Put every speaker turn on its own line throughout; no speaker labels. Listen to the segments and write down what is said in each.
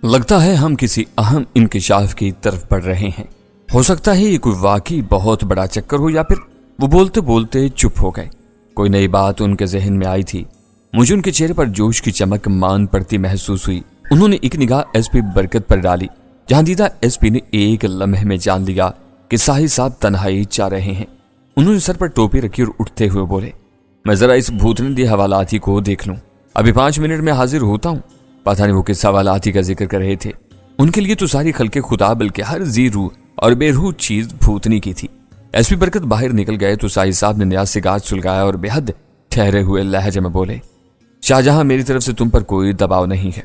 لگتا ہے ہم کسی اہم انکشاف کی طرف بڑھ رہے ہیں۔ ہو سکتا ہے یہ کوئی واقعی بہت بڑا چکر ہو، یا پھر وہ بولتے بولتے چپ ہو گئے۔ کوئی نئی بات ان کے ذہن میں آئی تھی۔ مجھے ان کے چہرے پر جوش کی چمک مان پڑتی محسوس ہوئی۔ انہوں نے ایک نگاہ ایس پی برکت پر ڈالی، جہاں دیدہ ایس پی نے ایک لمحے میں جان لیا کہ ساحل صاحب تنہائی چاہ رہے ہیں۔ انہوں نے سر پر ٹوپی رکھی اور اٹھتے ہوئے بولے، میں ذرا اس بھوتنے دی حوالاتی کو دیکھ لوں، ابھی 5 منٹ میں حاضر ہوتا ہوں۔ پتہ نہیں وہ کس حوالاتی کا ذکر کر رہے تھے۔ ان کے لیے تو ساری خلق خدا بلکہ ہر ذی روح اور بے روح چیز بھوتنی کی تھی۔ ایس پی برکت باہر نکل گئے تو ساحل صاحب نے نیا سگار سلگایا اور بے حد ٹھہرے ہوئے لہجے میں بولے، شاہجہاں میری طرف سے تم پر کوئی دباؤ نہیں ہے۔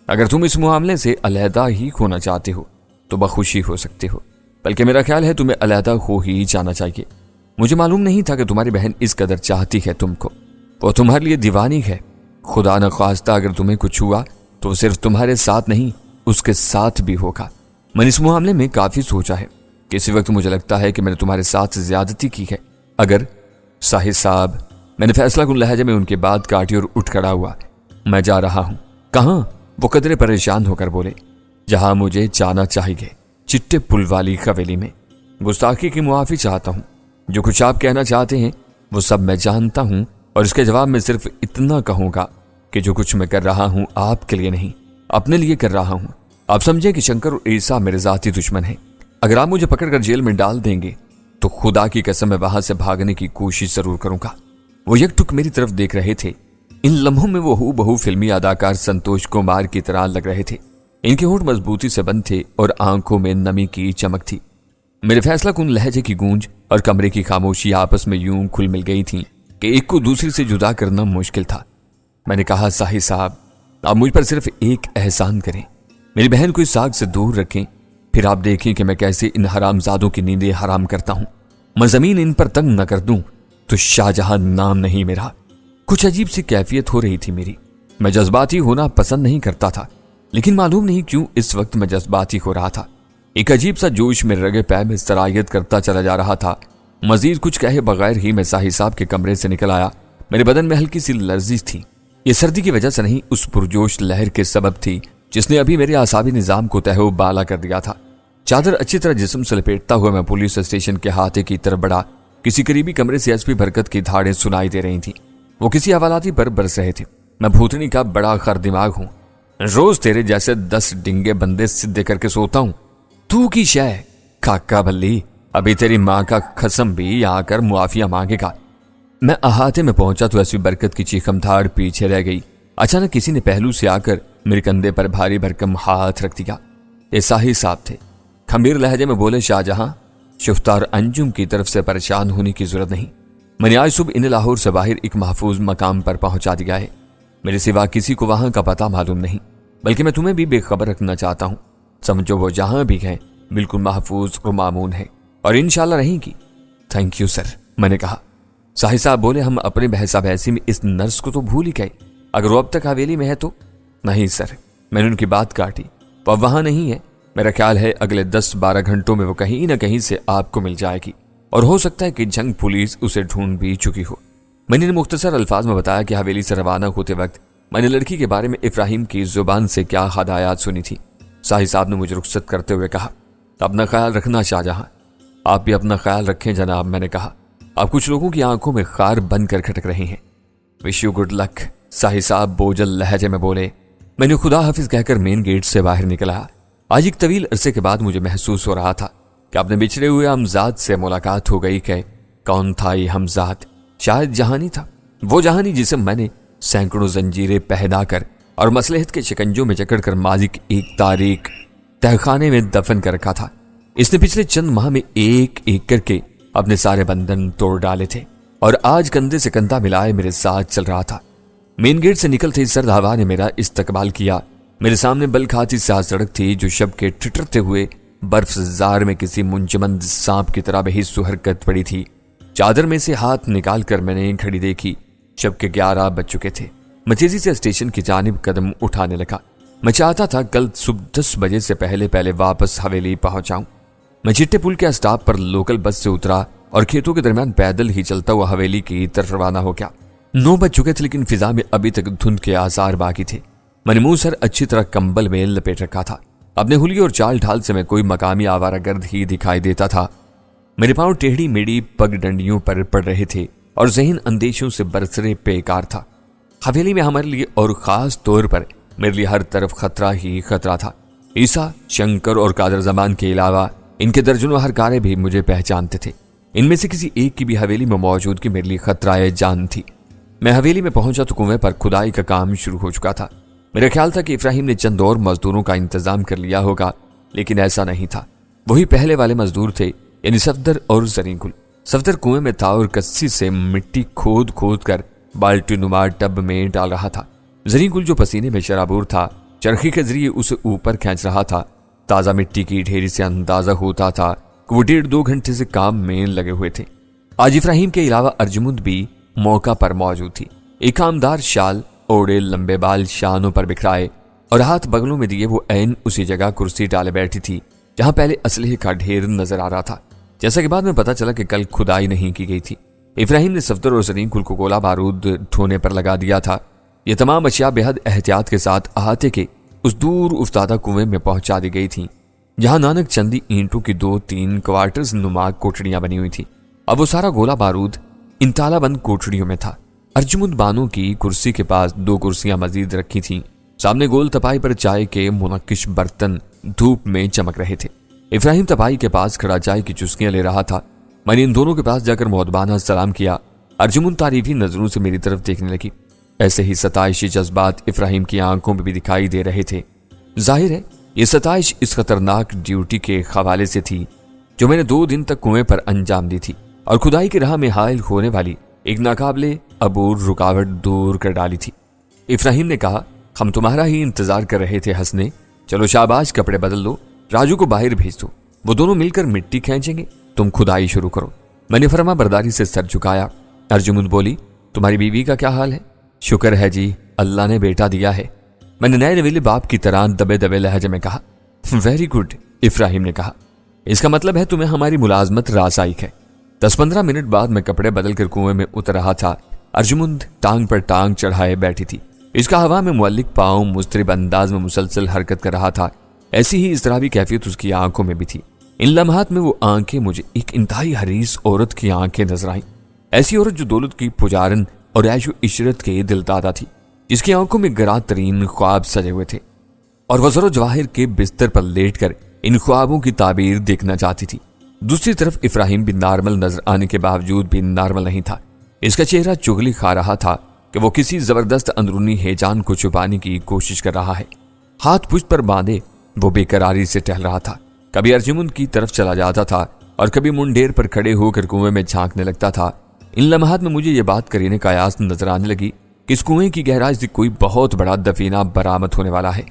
اگر تم اس معاملے سے علیحدہ ہی ہونا چاہتے ہو تو بخوشی ہو سکتے ہو، بلکہ میرا خیال ہے تمہیں علیحدہ ہو ہی جانا چاہیے۔ مجھے معلوم نہیں تھا کہ تمہاری بہن اس قدر چاہتی ہے تم کو، وہ تمہارے لیے دیوانی ہے۔ خدا نہ خواستہ اگر تمہیں کچھ ہوا تو صرف تمہارے ساتھ نہیں، اس کے ساتھ بھی ہوگا۔ میں نے اس معاملے میں کافی سوچا ہے، کسی وقت مجھے لگتا ہے کہ میں نے تمہارے ساتھ زیادتی کی ہے۔ اگر ساحل صاحب، میں نے فیصلہ کن لہجے میں ان کی بات کاٹی اور اٹھ کھڑا ہوا۔ میں جا رہا ہوں۔ کہاں؟ وہ قدرے پریشان ہو کر بولے، جہاں مجھے جانا چاہیے، چٹے پل والی حویلی میں۔ گستاخی کی معافی چاہتا ہوں، جو کچھ آپ کہنا چاہتے ہیں وہ سب میں جانتا ہوں، اور اس کے جواب میں صرف اتنا کہوں گا کہ جو کچھ میں کر رہا ہوں آپ کے لیے نہیں، اپنے لیے کر رہا ہوں۔ آپ سمجھیں کہ شنکر اور عیسیٰ میرے ذاتی دشمن ہیں۔ اگر آپ مجھے پکڑ کر جیل میں ڈال دیں گے تو خدا کی قسم میں وہاں سے بھاگنے کی کوشش ضرور کروں گا۔ وہ یک ٹک میری طرف دیکھ رہے تھے۔ ان لمحوں میں وہ ہو بہو فلمی اداکار سنتوش کمار کی طرح لگ رہے تھے۔ ان کے ہونٹ مضبوطی سے بند تھے اور آنکھوں میں نمی کی چمک تھی۔ میرے فیصلہ کن لہجے کی گونج اور کمرے کی خاموشی آپس میں یوں کھل مل گئی تھیں کہ ایک کو دوسری سے جدا کرنا مشکل تھا۔ میں نے کہا، ساحل صاحب، آپ مجھ پر صرف ایک احسان کریں، میری بہن کو اس ساگ سے دور رکھیں، پھر آپ دیکھیں کہ میں کیسے ان حرام زادوں کی نیندیں حرام کرتا ہوں۔ میں زمین ان پر تنگ نہ کر دوں تو شاہجہاں نام نہیں میرا۔ کچھ عجیب سی کیفیت ہو رہی تھی میری۔ میں جذباتی ہونا پسند نہیں کرتا تھا، لیکن معلوم نہیں کیوں اس وقت میں جذباتی ہو رہا تھا۔ ایک عجیب سا جوش میرے رگے پے میں سرایت کرتا چلا جا رہا تھا۔ مزید کچھ کہے بغیر ہی میں ساحل صاحب کے کمرے سے نکل آیا۔ میرے بدن میں ہلکی سی لرزش تھی۔ یہ سردی کی وجہ سے نہیں، اس پرجوش لہر کے سبب تھی جس نے ابھی میرے اعصابی نظام کو تہو بالا کر دیا تھا۔ چادر اچھی طرح جسم سے لپیٹتا ہوا میں پولیس اسٹیشن کے ہاتھے کی طرف بڑھا۔ کسی قریبی کمرے سے ایس پی برکت کی دھاڑیں سنائی دے رہی تھیں۔ وہ کسی حوالاتی پر برس رہے تھے۔ میں بھوتنی کا بڑا خر دماغ ہوں، روز تیرے جیسے 10 ڈنگے بندے سدھے کر کے سوتا ہوں۔ تو کی شے کاکا بلی، ابھی تیری ماں کا قسم بھی آ کر معافیا مانگے گا۔ میں احاطے میں پہنچا تو ایس پی برکت کی چیخم دھاڑ پیچھے رہ گئی۔ اچانک کسی نے پہلو سے آ کر میرے کندھے پر بھاری بھرکم ہاتھ رکھ دیا۔ یہ ساحل صاحب تھے۔ کھمبیر لہجے میں بولے، شاہجہاں، شفتار انجم کی طرف سے پریشان ہونے کی ضرورت نہیں۔ میں نے آج صبح انہیں لاہور سے باہر ایک محفوظ مقام پر پہنچا دیا ہے۔ میرے سوا کسی کو وہاں کا پتہ معلوم نہیں، بلکہ میں تمہیں بھی بے خبر رکھنا چاہتا ہوں۔ سمجھو وہ جہاں بھی ہیں بالکل محفوظ اور مامون ہے، اور انشاءاللہ رہیں گی۔ تھینک یو سر، میں نے کہا۔ ساحل صاحب بولے، ہم اپنے بحثہ بحثی میں اس نرس کو تو بھول ہی گئے، اگر وہ اب تک حویلی میں ہے تو۔ نہیں سر، میں نے ان کی بات کاٹی، وہ اب وہاں نہیں ہے۔ میرا خیال ہے اگلے 10-12 گھنٹوں میں وہ کہیں نہ کہیں سے آپ کو مل جائے گی، اور ہو سکتا ہے کہ جنگ پولیس اسے ڈھونڈ بھی چکی ہو۔ میں نے مختصر الفاظ میں بتایا کہ حویلی سے روانہ ہوتے وقت میں نے لڑکی کے بارے میں ابراہیم کی زبان سے کیا ہدایات سنی تھی۔ ساحل صاحب نے مجھے رخصت کرتے ہوئے کہا، اپنا خیال رکھنا شاہجہاں۔ آپ بھی اپنا خیال رکھیں جناب، میں نے کہا۔ آپ کچھ لوگوں کی آنکھوں میں خار بن کر کھٹک رہے ہیں۔ وش یو گڈ لک، ساحل صاحب بوجھل لہجے میں بولے۔ میں نے خدا حافظ کہہ کر مین گیٹ سے باہر نکلا۔ آج ایک طویل عرصے کے بعد مجھے محسوس ہو رہا تھا کہ اپنے بچھڑے ہوئے ہمزاد سے ملاقات ہو گئی۔ کہ کون تھا یہ ہمزاد؟ شاید جہانی تھا، وہ جہانی جسے میں نے سینکڑوں زنجیریں پہنا کر اور مصلحت کے شکنجوں میں جکڑ کر ماضی کے ایک تاریک تہخانے میں دفن کر رکھا تھا۔ اس نے پچھلے چند ماہ میں ایک ایک کر کے اپنے سارے بندھن توڑ ڈالے تھے، اور آج کندھے سے کندھا ملائے میرے ساتھ چل رہا تھا۔ مین گیٹ سے نکلتے ہی سرد ہوا نے میرا استقبال کیا۔ میرے سامنے بل کھاتی سیاہ سڑک تھی جو شب کے ٹھٹرتے ہوئے برف زار میں کسی منجمد سانپ کی طرح بحث و حرکت پڑی تھی۔ چادر میں سے ہاتھ نکال کر میں نے گھڑی دیکھی، شب کے 11 بج چکے تھے۔ میں تیزی سے اسٹیشن کی جانب قدم اٹھانے لگا۔ میں چاہتا تھا کل صبح 10 بجے سے پہلے واپس حویلی پہنچ جاؤں۔ میں چٹے پل کے اسٹاپ پر لوکل بس سے اترا اور کھیتوں کے درمیان پیدل ہی چلتا ہوا حویلی کی طرف روانہ ہو گیا۔ 9 بج چکے تھے، لیکن فضا میں ابھی تک دھند کے آثار باقی تھے۔ میں نے منہ سر اچھی طرح کمبل میں لپیٹ رکھا تھا۔ اپنے حلیے اور چال ڈھال سے میں کوئی مقامی آوارہ گرد ہی دکھائی دیتا تھا۔ میرے پاؤں ٹیڑھی میڑھی پگ ڈنڈیوں پر پڑ رہے تھے اور ذہن اندیشوں سے برسرے بیکار تھا۔ حویلی میں ہمارے لیے اور خاص طور پر میرے لیے ہر طرف خطرہ ہی خطرہ تھا۔ عیسیٰ، شنکر اور قادر زمان کے علاوہ ان کے درجنوں ہرکارے بھی مجھے پہچانتے تھے۔ ان میں سے کسی ایک کی بھی حویلی میں موجودگی میرے لیے خطرہ جان تھی۔ میں حویلی میں پہنچا تو کنویں پر کھدائی کا کام شروع ہو چکا تھا۔ میرا خیال تھا کہ ابراہیم نے چند اور مزدوروں کا انتظام کر لیا ہوگا، لیکن ایسا نہیں تھا۔ وہی پہلے والے مزدور تھے، یعنی صفدر اور زریں گل۔ صفدر کنویں میں تھا اور کسی سے مٹی کھود کھود کر بالٹی نما ٹب میں ڈال رہا تھا۔ زریں گل جو پسینے میں شرابور تھا، چرخی کے ذریعے اسے اوپر کھینچ رہا تھا۔ تازہ مٹی کی ڈھیری سے اندازہ ہوتا تھا کہ وہ 1.5-2 گھنٹے سے کام میں لگے ہوئے تھے۔ آج ابراہیم کے علاوہ ارجمند بھی موقع پر موجود تھی۔ ایک کامدار شال اوڑے، لمبے بال شانوں پر بکھرائے اور ہاتھ بغلوں میں دیے وہ عین اسی جگہ کرسی ڈالے بیٹھی تھی جہاں پہلے اسلحے کا ڈھیر نظر آ رہا تھا، جیسا کہ بعد میں پتا چلا کہ کل کھدائی نہیں کی گئی تھی۔ ابراہیم نے صفدر اور زریں گل کو گولہ بارود ڈھونے پر لگا دیا تھا۔ یہ تمام اشیاء بے حد احتیاط کے ساتھ احاطے کے اس دور افتادہ کنویں میں پہنچا دی گئی تھیں جہاں نانک چندی اینٹوں کی 2-3 کوارٹرز نما کوٹڑیاں بنی ہوئی تھیں۔ اب وہ سارا گولہ بارود ان تالا بند کوٹڑیوں میں تھا۔ ارجمند بانو کی کرسی کے پاس 2 کرسیاں مزید رکھی تھیں۔ سامنے گول تپائی پر چائے کے منقش برتن دھوپ میں چمک رہے تھے۔ ابراہیم تپائی کے پاس کھڑا چائے کی چسکیاں لے رہا تھا۔ میں نے ان دونوں کے پاس جا کر مؤدبانہ سلام کیا۔ ارجمند تعریفی نظروں سے میری طرف دیکھنے لگی۔ ایسے ہی ستائشی جذبات ابراہیم کی آنکھوں میں بھی دکھائی دے رہے تھے۔ ظاہر ہے یہ ستائش اس خطرناک ڈیوٹی کے حوالے سے تھی جو میں نے 2 دن تک کنویں پر انجام دی تھی اور کھدائی کی راہ میں حائل ہونے والی ایک ناقابل عبور رکاوٹ دور کر ڈالی تھی۔ ابراہیم نے کہا، ہم تمہارا ہی انتظار کر رہے تھے حسنے، چلو شاباش، کپڑے بدل لو، راجو کو باہر بھیج دو، وہ دونوں مل کر مٹی کھینچیں گے، تم کھدائی شروع کرو۔ میں نے فرما برداری سے سر جھکایا۔ ارجمند بولی، تمہاری بیوی کا کیا حال ہے؟ شکر ہے جی، اللہ نے بیٹا دیا ہے، میں نے نئے نویلے باپ کی طرح دبے دبے لہجے میں کہا۔ ویری گڈ، ابراہیم نے کہا، اس کا مطلب ہے تمہیں ہماری ملازمت راسائک ہے۔ 10-15 منٹ بعد میں کپڑے بدل کر کنویں میں اتر رہا تھا۔ ارجمند ٹانگ پر ٹانگ چڑھائے بیٹھی تھی۔ اس کا ہوا میں معلق پاؤں مضطرب انداز میں مسلسل حرکت کر رہا تھا۔ ایسی ہی اضطرابی کیفیت اس کی آنکھوں میں بھی تھی۔ ان لمحات میں وہ آنکھیں مجھے ایک انتہائی حریص عورت کی آنکھیں نظر آئیں، ایسی عورت جو دولت کی پجارن اور عیش و عشرت کے دل دادا تھی، جس کی آنکھوں میں گراں ترین خواب سجے ہوئے تھے اور وہ زر و جواہر کے بستر پر لیٹ کر ان خوابوں کی تعبیر دیکھنا چاہتی تھی۔ دوسری طرف ابراہیم بھی نارمل نظر آنے کے باوجود بھی نارمل نہیں تھا۔ اس کا چہرہ چغلی کھا رہا تھا کہ وہ کسی زبردست اندرونی ہیجان کو چھپانے کی کوشش کر رہا ہے۔ ہاتھ پشت پر باندھے وہ بے قراری سے ٹہل رہا تھا، کبھی ارجمند کی طرف چلا جاتا تھا اور کبھی منڈیر پر کھڑے ہو کر کنویں میں جھانکنے لگتا تھا۔ ان لمحات میں مجھے یہ بات کرینے کا آیاس نظر آنے لگی کہ اس کنویں کی گہرائی سے کوئی بہت بڑا دفینہ برآمد ہونے والا ہے۔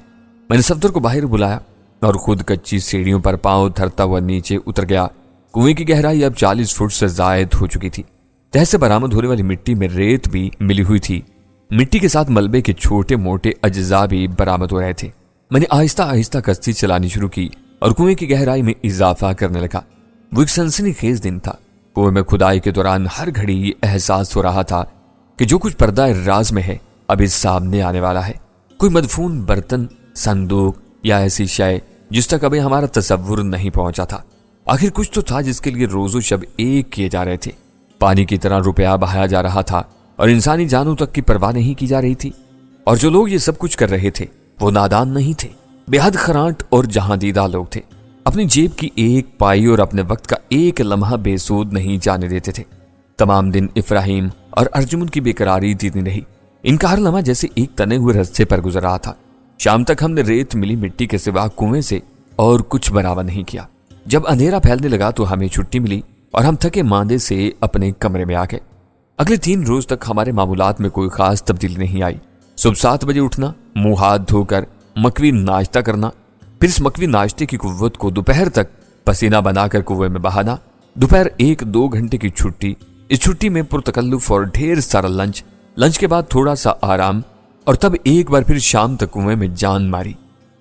میں نے صفدر کو باہر بلایا اور خود کچی سیڑھیوں پر پاؤں دھرتا ہوا نیچے اتر گیا۔ کنویں کی گہرائی اب 40 فٹ سے زائد ہو چکی تھی۔ تہ سے برآمد ہونے والی مٹی میں ریت بھی ملی ہوئی تھی۔ مٹی کے ساتھ ملبے کے چھوٹے موٹے اجزاء بھی برآمد ہو رہے تھے۔ میں نے آہستہ آہستہ کشتی چلانی شروع کی اور کنویں کی گہرائی میں اضافہ کرنے لگا۔ وہ ایک سنسنی خیز دن تھا۔ کنویں میں کھدائی کے دوران ہر گھڑی یہ احساس ہو رہا تھا کہ جو کچھ پردہ راز میں ہے اب اس سامنے آنے والا ہے۔ کوئی مدفون برتن، صندوق یا ایسی شے جس تک ابھی ہمارا تصور نہیں پہنچا تھا۔ آخر کچھ تو تھا جس کے لیے روز و شب ایک کیے جا رہے تھے۔ پانی کی طرح روپیہ بہایا جا رہا تھا اور انسانی جانوں تک کی پرواہ نہیں کی جا رہی تھی۔ اور جو لوگ یہ سب کچھ کر رہے تھے وہ نادان نہیں تھے، بے حد خراٹ اور جہاں دیدہ لوگ تھے۔ اپنی جیب کی ایک پائی اور اپنے وقت کا ایک لمحہ بے سود نہیں جانے دیتے تھے۔ تمام دن ابراہیم اور ارجمند کی بے قراری جیتنی رہی۔ ان کا ہر لمحہ جیسے ایک تنے ہوئے رستے پر گزر رہا تھا۔ شام تک ہم نے ریت ملی مٹی کے سوا کنویں سے اور کچھ برآمد نہیں کیا۔ جب اندھیرا پھیلنے لگا تو ہمیں چھٹی ملی اور ہم تھکے ماندے سے اپنے کمرے میں آ گئے۔ اگلے 3 روز تک ہمارے معمولات میں کوئی خاص تبدیلی نہیں آئی۔ صبح 7 بجے اٹھنا، منہ ہاتھ دھو کر مکوی ناشتہ کرنا، پھر اس مکوی ناشتے کی قوت کو دوپہر تک پسینہ بنا کر کنویں میں بہانا، دوپہر 1-2 گھنٹے کی چھٹی، اس چھٹی میں پرتکلف اور ڈھیر سارا لنچ کے بعد تھوڑا سا آرام، اور تب ایک بار پھر شام تک کنویں میں جان ماری۔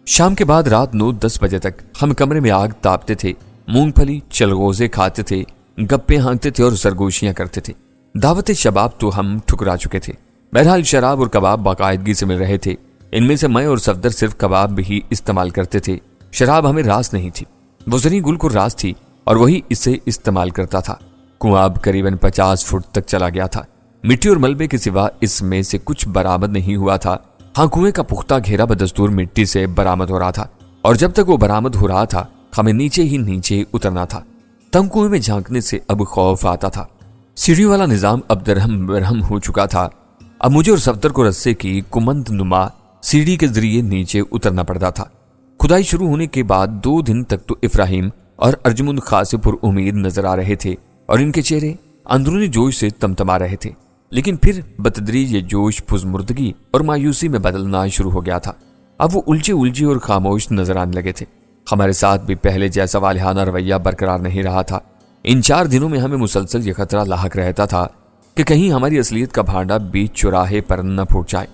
شام کے بعد رات 9-10 بجے تک ہم کمرے میں آگ تاپتے تھے، مونگ پھلی چلغوزے کھاتے تھے، گپے ہانکتے تھے اور سرگوشیاں کرتے تھے۔ دعوت شباب تو ہم ٹھکرا چکے تھے۔ بہرحال شراب اور کباب باقاعدگی سے مل رہے تھے۔ ان میں سے میں اور صفدر صرف کباب بھی ہی استعمال کرتے تھے، شراب ہمیں راس نہیں تھی۔ وہ زریں گل کو راس تھی اور وہی اسے استعمال کرتا تھا۔ کنواں اب قریباً 50 فٹ تک چلا گیا تھا۔ مٹی اور ملبے کے سوا اس میں سے کچھ برآمد نہیں ہوا تھا۔ ہاں، کنویں کا پختہ گھیرا بدستور مٹی سے برآمد ہو رہا تھا، اور جب تک وہ برآمد ہو رہا تھا ہمیں نیچے ہی نیچے اترنا تھا۔ تنگ کنویں میں جھانکنے سے اب خوف آتا تھا۔ سیڑھیوں والا نظام اب درہم برہم ہو چکا تھا۔ اب مجھے اور صفدر کو رسے کی کمند نما سیڑھی کے ذریعے نیچے اترنا پڑتا تھا۔ کھدائی شروع ہونے کے بعد 2 دن تک تو ابراہیم اور ارجمند خاصے پر امید نظر آ رہے تھے اور ان کے چہرے اندرونی جوش سے تمتما رہے تھے، لیکن پھر بتدریج یہ جوش پزمردگی اور مایوسی میں بدلنا شروع ہو گیا تھا۔ اب وہ الجھے اور خاموش نظر آنے لگے تھے۔ ہمارے ساتھ بھی پہلے جیسا والہانہ رویہ برقرار نہیں رہا تھا۔ ان 4 دنوں میں ہمیں مسلسل یہ خطرہ لاحق رہتا تھا کہ کہیں ہماری اصلیت کا بھانڈا بیچ چوراہے پر نہ پھوٹ جائے۔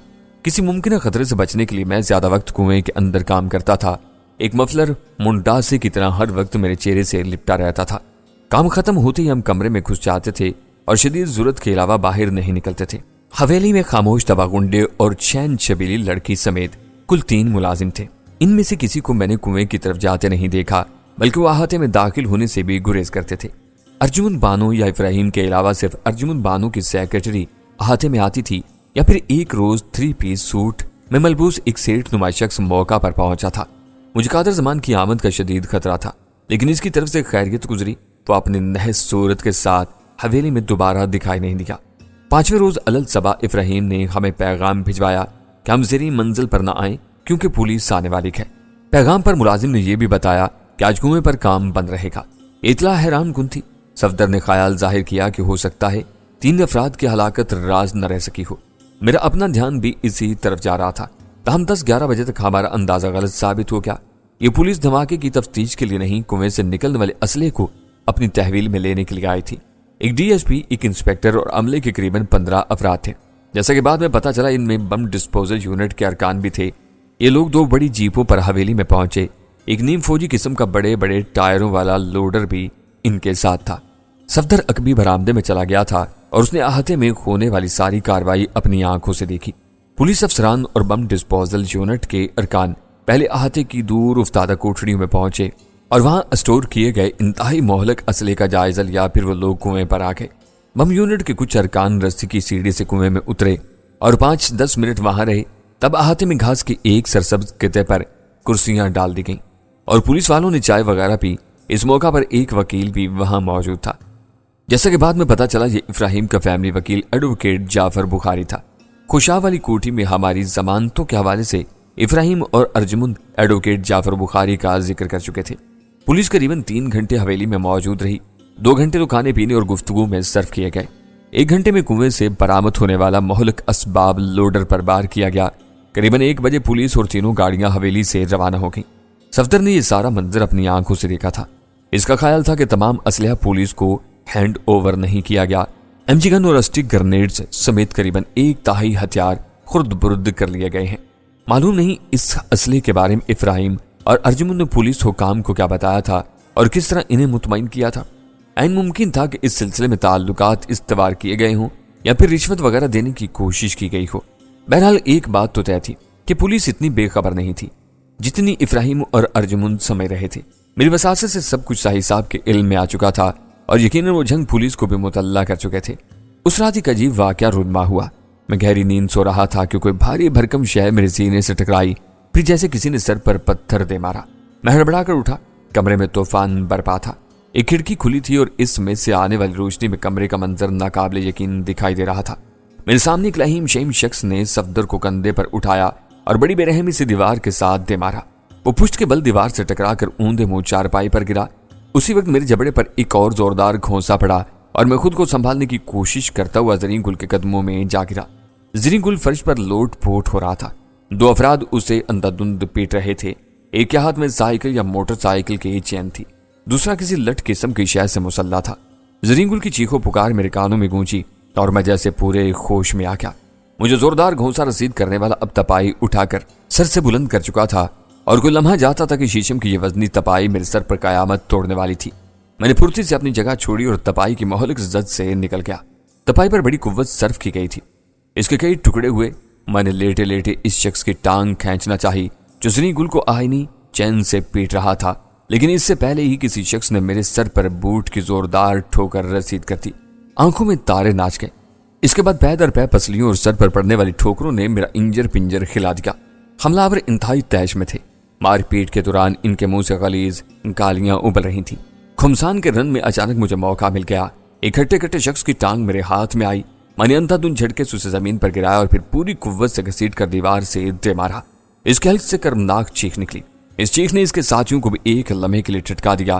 کسی ممکنہ خطرے سے بچنے کے لیے میں زیادہ وقت کنویں کے اندر کام کرتا تھا۔ ایک مفلر منڈاسے کی طرح ہر وقت میرے چہرے سے لپٹا رہتا تھا۔ کام ختم ہوتے ہی ہم کمرے میں گھس جاتے تھے اور شدید ضرورت کے علاوہ باہر نہیں نکلتے تھے۔ حویلی میں خاموش تباغنڈے اور چین چبیلی لڑکی سمیت کل 3 ملازم تھے۔ ان میں سے کسی کو میں نے کنویں کی طرف جاتے نہیں دیکھا، بلکہ وہ احاطے میں داخل ہونے سے بھی گریز کرتے تھے۔ ارجمند بانو یا ابراہیم کے علاوہ صرف ارجمند بانو کی سیکرٹری احاطے میں آتی تھی، یا پھر ایک روز 3 پیس سوٹ میں ملبوس ایک سیٹ نما شخص موقع پر پہنچا تھا۔ مجھے قادر زمان کی آمد کا شدید خطرہ تھا، لیکن اس کی طرف سے خیریت گزری تو اپنے نحس صورت کے ساتھ حویلی میں دوبارہ دکھائی نہیں دیا۔ 5ویں روز علل صبح ابراہیم نے ہمیں پیغام بھجوایا کہ ہم زیر منزل پر نہ آئیں کیونکہ پولیس آنے والی ہے۔ پیغام پر ملازم نے یہ بھی بتایا کہ آج کنویں پر کام بند رہے گا۔ اطلاع حیران کن تھی۔ صفدر نے خیال ظاہر کیا کہ ہو سکتا ہے 3 افراد کی ہلاکت راز نہ رہ سکی ہو۔ میرا اپنا دھیان بھی اسی طرف جا رہا تھا۔ تاہم 10-11 بجے تک ہمارا اندازہ غلط ثابت ہو گیا۔ یہ پولیس دھماکے کی تفتیش کے لیے نہیں، کنویں سے نکلنے والے اسلحے کو اپنی تحویل میں لینے کے لیے آئی تھی۔ ایک ڈی ایس پی، ایک انسپیکٹر اور عملے کے قریباً 15 افراد تھے۔ جیسا کہ بعد میں پتا چلا ان میں بم ڈسپوزل یونٹ کے ارکان بھی تھے۔ یہ لوگ 2 بڑی جیپوں پر حویلی میں پہنچے۔ ایک نیم فوجی قسم کا بڑے بڑے ٹائروں والا لوڈر بھی ان کے ساتھ تھا۔ صفدر عقبی برآمدے میں چلا گیا تھا اور اس نے احاطے میں ہونے والی ساری کارروائی اپنی آنکھوں سے دیکھی۔ پولیس افسران اور بم ڈسپوزل یونٹ کے ارکان پہلے احاطے کی دور افتادہ کوٹھڑیوں میں پہنچے اور وہاں اسٹور کیے گئے انتہائی مہلک اسلحے کا جائزہ لیا۔ پھر وہ لوگ کنویں پر آ گئے۔ بم یونٹ کے کچھ ارکان رسی کی سیڑھی سے کنویں میں اترے اور 5-10 منٹ وہاں رہے۔ تب احاطے میں گھاس کے ایک سرسبز خطے پر کرسیاں ڈال دی گئیں اور پولیس والوں نے چائے وغیرہ پی۔ اس موقع پر ایک وکیل بھی وہاں موجود تھا۔ جیسا کہ بعد میں پتا چلا یہ ابراہیم کا فیملی وکیل ایڈوکیٹ جعفر بخاری تھا۔ خوشاہ والی کوٹھی میں ہماری ضمانتوں کے حوالے سے ابراہیم اور ارجمند ایڈوکیٹ جعفر بخاری کا ذکر کر چکے تھے۔ پولیس قریباً 3 گھنٹے حویلی میں موجود رہی۔ 2 گھنٹے تو کھانے پینے اور گفتگو میں صرف کیے گئے۔ 1 گھنٹے میں کنویں سے برآمد ہونے والا مہلک اسباب لوڈر پر بار کیا گیا۔ قریباً 1 بجے پولیس اور 3 گاڑیاں حویلی سے روانہ ہو گئیں۔ صفدر نے یہ سارا منظر اپنی آنکھوں سے دیکھا تھا۔ اس کا خیال تھا کہ تمام اسلحہ پولیس کو ہینڈ اوور نہیں کیا گیا۔ ایم جی گن اور اسٹک گرنیڈز سمیت قریباً 1 تہائی ہتھیار خرد برد کر لیے گئے ہیں۔ معلوم نہیں اس اسلحے کے بارے میں ابراہیم اور ارجمند نے پولیس حکام کو کیا بتایا تھا اور کس طرح انہیں مطمئن کیا تھا۔ عین ممکن تھا کہ اس سلسلے میں تعلقات استوار کیے گئے ہوں یا پھر رشوت وغیرہ دینے کی کوشش کی گئی ہو۔ بہرحال ایک بات تو طے تھی کہ پولیس اتنی بے خبر نہیں تھی جتنی ابراہیم اور ارجمند سمجھ رہے تھے۔ میری وساست سے سب کچھ صاحب صاحب کے علم میں آ چکا تھا اور یقیناً وہ جنگ پولیس کو بھی مطلع کر چکے تھے۔ اس رات ایک عجیب واقعہ رونما ہوا۔ میں گہری نیند سو رہا تھا کہ کوئی بھاری بھرکم شے میرے سینے سے ٹکرائی، پھر جیسے کسی نے سر پر پتھر دے مارا۔ میں ہڑبڑا کر اٹھا۔ کمرے میں طوفان برپا تھا۔ ایک کھڑکی کھلی تھی اور اس میں سے آنے والی روشنی میں کمرے کا منظر ناقابل یقین دکھائی دے رہا تھا۔ میرے سامنے ایک لہیم شیم شخص نے صفدر کو کندھے پر اٹھایا اور بڑی بے رحمی سے دیوار کے ساتھ دے مارا۔ وہ پشت کے بل دیوار سے ٹکرا کر اوندے منہ چارپائی پر گرا۔ اسی وقت میرے جبڑے پر ایک اور زوردار گھونسا پڑا اور میں خود کو سنبھالنے کی کوشش کرتا ہوا زریں گل کے قدموں میں جا گرا۔ زریں گل فرش پر لوٹ پوٹ ہو رہا تھا۔ 2 افراد اسے اندھادھند پیٹ رہے تھے۔ ایک کے ہاتھ میں سائیکل یا موٹر سائیکل کی چین تھی، دوسرا کسی لٹ قسم کی شے سے مسلح تھا۔ زریں گل کی چیخو پکار میرے کانوں میں گونجی اور میں جیسے پورے ہوش میں آ گیا۔ مجھے زوردار گھونسا رسید کرنے والا اب تپائی اٹھا کر سر سے بلند کر چکا تھا اور کوئی لمحہ جاتا تھا کہ شیشم کی یہ وزنی تپائی میرے سر پر قیامت توڑنے والی تھی۔ میں نے پھرتی سے اپنی جگہ چھوڑی اور تپائی کی مہلک زد سے نکل گیا۔ تپائی پر بڑی قوت صرف کی گئی تھی۔ اس کے کئی ٹکڑے ہوئے، میں نے لیٹے لیٹے اس شخص کی ٹانگ کھینچنا چاہی جو زریں گل کو آہنی چین سے پیٹ رہا تھا، لیکن اس سے پہلے ہی کسی شخص نے میرے سر پر بوٹ کی زوردار ٹھوکر رسید کر دی۔ آنکھوں میں تارے ناچ گئے۔ اس کے بعد پے در پے پسلیوں اور سر پر پڑنے والی ٹھوکروں نے میرا انجر پنجر کھلا دیا۔ حملہ آور انتہائی تیش میں تھے۔ مار پیٹ کے دوران ان کے منہ سے غلیظ گالیاں ابل رہی تھیں۔ خمسان کے رن میں اچانک مجھے موقع مل گیا۔ ایک ہٹے کٹے شخص کی ٹانگ میرے ہاتھ میں آئی۔ میں نے اندھا دھند جھٹکے سے اسے زمین پر گرایا اور پھر پوری قوت سے گھسیٹ کر دیوار سے دے مارا۔ اس کے حلق سے کرمناک چیخ نکلی۔ اس چیخ نے اس کے ساتھیوں کو بھی ایک لمحے کے لیے ٹھٹکا دیا۔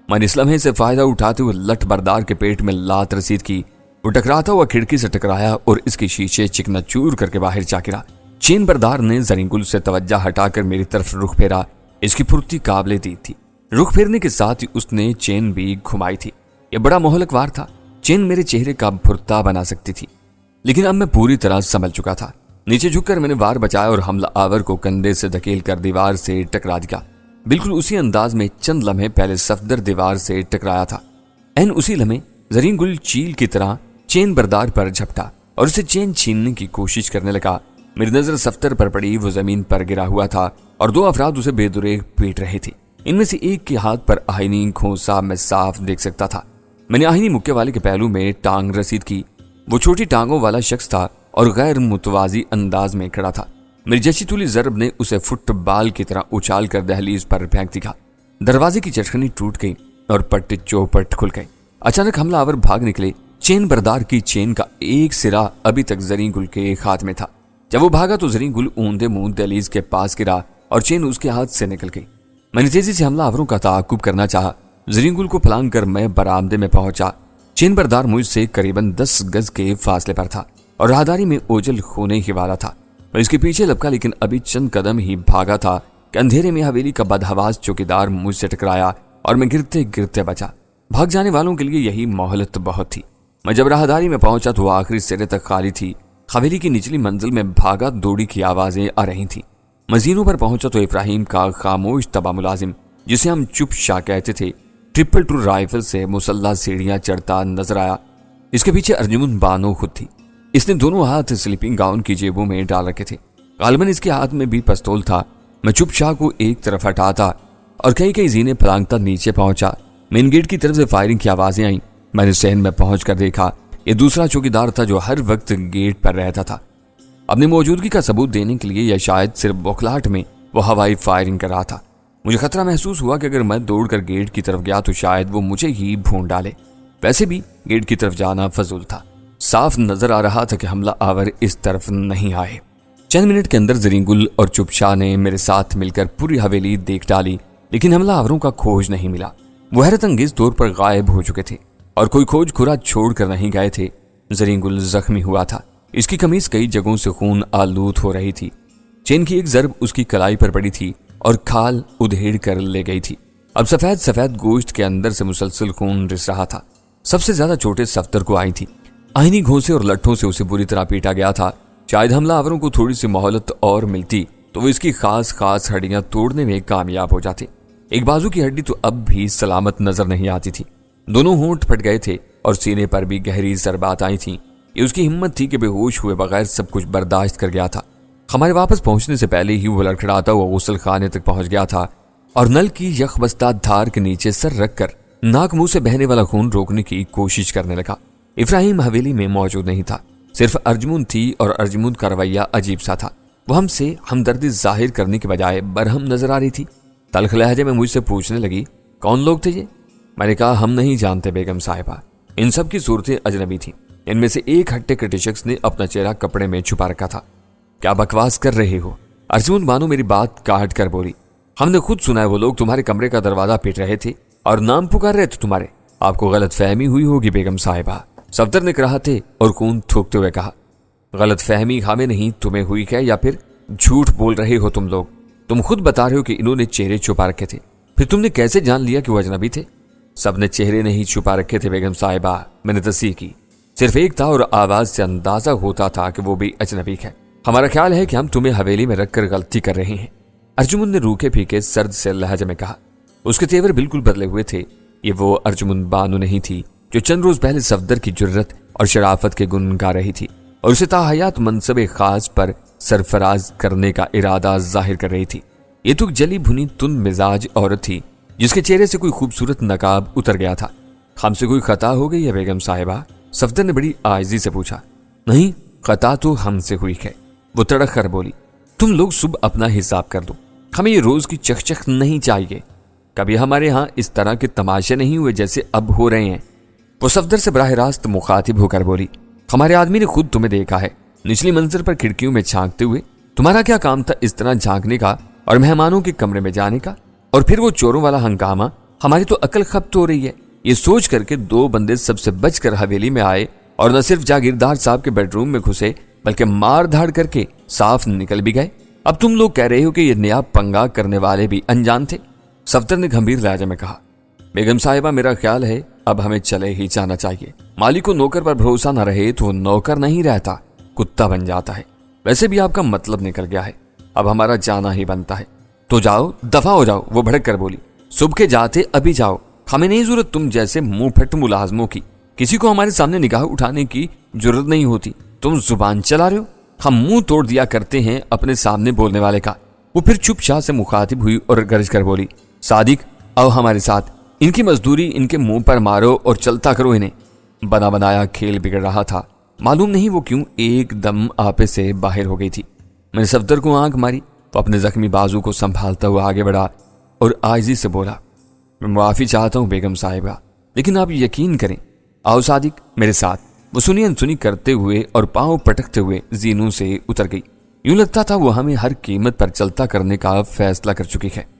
میں نے اس لمحے سے فائدہ اٹھاتے ہوئے لٹ بردار کے پیٹ میں لات رسید کی۔ وہ ٹکراتا ہوا کھڑکی سے ٹکرایا اور اس کی شیشے چکنا چور کر کے باہر جا گرا۔ چین بردار نے زریں گل سے توجہ ہٹا کر میری طرف رخ پھیرا۔ اس کی پھرتی قابل دید تھی۔ رخ پھیرنے کے ساتھ ہی اس نے چین بھی گھمائی تھی۔ یہ بڑا مہلک وار تھا۔ چین میرے چہرے کا بھرتا بنا سکتی تھی، لیکن اب میں پوری طرح سنبھل چکا تھا۔ نیچے جھک کر میں نے وار بچایا اور حملہ آور کو کندھے سے دھکیل کر دیوار سے ٹکرا دیا۔ بالکل اسی انداز میں چند لمحے پہلے صفدر دیوار سے ٹکرایا تھا۔ این اسی لمحے زریں گل چیل کی طرح چین بردار پر جھپٹا اور اسے چین چھیننے کی کوشش کرنے لگا۔ میری نظر صفدر پر پڑی، وہ زمین پر گرا ہوا تھا اور دو افراد اسے بے دریغ پیٹ رہے تھے۔ ان میں سے ایک کے ہاتھ پر آہنی کھوسا میں صاف دیکھ سکتا تھا۔ میں نے آہنی مکے والے کے پہلو میں ٹانگ رسید کی۔ وہ چھوٹی ٹانگوں والا شخص تھا اور غیر متوازی انداز میں کھڑا تھا۔ میری جچی تولی ضرب نے اسے فٹ بال کی طرح اچھال کر دہلیز پر پھینک دیا۔ دروازے کی چٹکنی ٹوٹ گئی اور پٹ چوپٹ کھل گئی۔ اچانک حملہ آور بھاگ نکلے۔ چین بردار کی چین کا ایک سرا ابھی تک زریں گل کے ہاتھ میں تھا۔ جب وہ بھاگا تو زریں گل اوندے منہ دہلیز کے پاس گرا اور چین اس کے ہاتھ سے نکل گئی۔ میں نے تیزی سے حملہ آوروں کا تعاقب کرنا چاہا۔ زریں گل کو پھلانگ کر میں برآمدے میں پہنچا۔ چین بردار مجھ سے قریباً 10 گز کے فاصلے پر تھا اور راہداری میں اوجل ہونے ہی والا تھا۔ میں اس کے پیچھے لپکا، لیکن ابھی چند قدم ہی بھاگا تھا کہ اندھیرے میں حویلی کا بدحواس چوکیدار مجھ سے ٹکرایا اور میں گرتے گرتے بچا۔ بھاگ جانے والوں کے لیے یہی مہلت بہت تھی۔ میں جب راہداری میں پہنچا تو وہ آخری سرے تک خالی تھی۔ حویلی کی نچلی منزل میں بھاگا دوڑی کی آوازیں آ رہی تھیں۔ مزینوں پر پہنچا تو ابراہیم کا خاموش تباہ ملازم، جسے ہم چپ شاہ کہتے تھے، 222 رائفل سے مسلح سیڑھیاں چڑھتا نظر آیا۔ اس کے پیچھے ارجمن بانو خود تھی۔ اس نے دونوں ہاتھ سلیپنگ گاؤن کی جیبوں میں ڈال رکھے تھے۔ غالباً اس کے ہاتھ میں بھی پستول تھا۔ میں چپ شاہ کو ایک طرف ہٹاتا اور کئی زینے پھلانگتا نیچے پہنچا۔ مین گیٹ کی طرف سے فائرنگ کی آوازیں آئیں۔ میں نے صحن میں پہنچ کر دیکھا، یہ دوسرا چوکیدار تھا جو ہر وقت گیٹ پر رہتا تھا۔ اپنی موجودگی کا ثبوت دینے کے لیے یا شاید صرف بوکھلاہٹ میں وہ ہوائی فائرنگ کر رہا تھا۔ مجھے خطرہ محسوس ہوا کہ اگر میں دوڑ کر گیٹ کی طرف گیا تو شاید وہ مجھے ہی بھونڈ ڈالے۔ ویسے بھی گیٹ کی طرف جانا فضول تھا۔ صاف نظر آ رہا تھا کہ حملہ آور اس طرف نہیں آئے۔ چند منٹ کے اندر زریں گل اور چپ شاہ نے میرے ساتھ مل کر پوری حویلی دیکھ ڈالی، لیکن حملہ آوروں کا کھوج نہیں ملا۔ وہ حیرت انگیز طور پر غائب ہو چکے تھے اور کوئی کھوج کھرا چھوڑ کر نہیں گئے تھے۔ زریں گل زخمی ہوا تھا۔ اس کی قمیص کئی جگہوں سے خون آلود ہو رہی تھی۔ چین کی ایک ضرب اس کی کلائی پر پڑی تھی اور کھال ادھیڑ کر لے گئی تھی۔ اب سفید گوشت کے اندر سے مسلسل خون رس رہا تھا۔ سب سے زیادہ چوٹیں صفدر کو آئی تھی۔ آہنی گھونسے اور لٹھوں سے اسے بری طرح پیٹا گیا تھا۔ شاید حملہ آوروں کو تھوڑی سی مہلت اور ملتی تو وہ اس کی خاص ہڈیاں توڑنے میں کامیاب ہو جاتے۔ ایک بازو کی ہڈی تو اب بھی سلامت نظر نہیں آتی تھی۔ دونوں ہونٹ پھٹ گئے تھے اور سینے پر بھی گہری ضربات آئی تھیں۔ یہ اس کی ہمت تھی کہ بے ہوش ہوئے بغیر سب کچھ برداشت کر گیا تھا۔ ہمارے واپس پہنچنے سے پہلے ہی وہ لڑکھڑاتا ہوا غسل خانے تک پہنچ گیا تھا اور نل کی یخ بستہ دھار کے نیچے سر رکھ کر ناک منہ سے بہنے والا خون روکنے کی کوشش کرنے لگا۔ ابراہیم حویلی میں موجود نہیں تھا، صرف ارجمن تھی اور ارجمن کا رویہ عجیب سا تھا۔ وہ ہم سے ہمدردی ظاہر کرنے کے بجائے برہم نظر آ رہی تھی۔ تلخ لہجے میں مجھ سے پوچھنے لگی، کون لوگ تھے یہ؟ میں نے کہا، ہم نہیں جانتے بیگم صاحبہ۔ ان سب کی صورتیں اجنبی تھیں۔ ان میں سے ایک ہٹے کٹے شخص نے اپنا چہرہ کپڑے میں چھپا رکھا تھا۔ کیا بکواس کر رہے ہو؟ ارجمن بانو میری بات کاٹ کر بولی۔ ہم نے خود سنا ہے وہ لوگ تمہارے کمرے کا دروازہ پیٹ رہے تھے اور نام پکار رہے تھے تمہارے۔ آپ کو غلط فہمی ہوئی ہوگی بیگم صاحبہ، صفدر نے کراہتے اور خون تھوکتے ہوئے کہا۔ غلط فہمی ہمیں نہیں تمہیں ہوئی ہے، یا پھر جھوٹ بول رہے ہو تم لوگ؟ تم خود بتا رہے ہو کہ انہوں نے چہرے چھپا رکھے تھے، پھر تم نے کیسے جان لیا کہ وہ اجنبی تھے؟ سب نے چہرے نہیں چھپا رکھے تھے بیگم صاحبہ، میں نے تصحیح کی۔ صرف ایک تھا اور آواز سے اندازہ ہوتا تھا کہ وہ بھی اجنبی ہے۔ ہمارا خیال ہے کہ ہم تمہیں حویلی میں رکھ کر غلطی کر رہے ہیں، ارجمن نے روکھے پھیکے سرد سے لہجے میں کہا۔ اس کے تیور بالکل بدلے ہوئے تھے۔ یہ وہ ارجمن بانو نہیں تھی جو چند روز پہلے صفدر کی جرت اور شرافت کے گن گا رہی تھی۔ اور اسے تاحیات منصب خاص پر سرفراز کرنے کا ارادہ ظاہر کر رہی تھی۔ یہ تو جلی بھنی تند مزاج عورت تھی جس کے چہرے سے کوئی خوبصورت نقاب اتر گیا تھا۔ ہم سے کوئی خطا ہو گئی ہے بیگم صاحبہ؟ صفدر نے بڑی عاجزی سے پوچھا۔ نہیں، خطا تو ہم سے ہوئی ہے، وہ تڑک کر بولی۔ تم لوگ صبح اپنا حساب کر دو، ہمیں یہ روز کی چک چک نہیں چاہیے۔ کبھی ہمارے ہاں اس طرح کے تماشے نہیں ہوئے جیسے اب ہو رہے ہیں۔ وہ صفدر سے براہ راست مخاطب ہو کر بولی۔ ہمارے آدمی نے خود تمہیں دیکھا ہے نچلی منزل پر کھڑکیوں میں جھانکتے ہوئے۔ تمہارا کیا کام تھا اس طرح جھانکنے کا اور مہمانوں کے کمرے میں جانے کا؟ اور پھر وہ چوروں والا ہنگامہ، ہماری تو عقل خبت ہو رہی ہے۔ یہ سوچ کر کے دو بندے سب سے بچ کر حویلی میں آئے اور نہ صرف جاگیردار صاحب کے بیڈ روم میں گھسے بلکہ مار دھاڑ کر کے صاف نکل بھی گئے۔ اب تم لوگ کہہ رہے ہو کہ یہ نیا پنگا کرنے والے بھی انجان تھے؟ صفدر نے گھمبیر لہجے میں کہا۔ بیگم صاحبہ، میرا خیال ہے اب ہمیں چلے ہی جانا چاہیے۔ مالک کو نوکر پر بھروسہ نہ رہے تو وہ نوکر نہیں رہتا، کتا بن جاتا ہے۔ ویسے بھی آپ کا مطلب نکل گیا ہے، اب ہمارا جانا ہی بنتا ہے۔ تو جاؤ، دفع ہو جاؤ، وہ بھڑک کر بولی۔ صبح کے جاتے ابھی جاؤ، ہمیں نہیں ضرورت تم جیسے منہ پھٹ ملازموں کی۔ کسی کو ہمارے سامنے نگاہ اٹھانے کی ضرورت نہیں ہوتی۔ تم زبان چلا رہے ہو، ہم منہ توڑ دیا کرتے ہیں اپنے سامنے بولنے والے کا۔ وہ پھر چپ چاپ سے مخاطب ہوئی اور گرج کر بولی۔ صادق، آؤ ہمارے ساتھ، ان کی مزدوری ان کے منہ پر مارو اور چلتا کرو انہیں۔ بنا بنایا کھیل بگڑ رہا تھا، معلوم نہیں وہ کیوں ایک دم آپے سے باہر ہو گئی تھی۔ میں نے صفدر کو آنکھ ماری تو اپنے زخمی بازو کو سنبھالتا ہوا آگے بڑھا اور عاجزی سے بولا۔ میں معافی چاہتا ہوں بیگم صاحبہ، لیکن آپ یقین کریں، آؤ صادق میرے ساتھ۔ وہ سنی انسنی کرتے ہوئے اور پاؤں پٹکتے ہوئے زینوں سے اتر گئی۔ یوں لگتا تھا وہ ہمیں ہر قیمت پر چلتا کرنے کا فیصلہ کر چکی ہے۔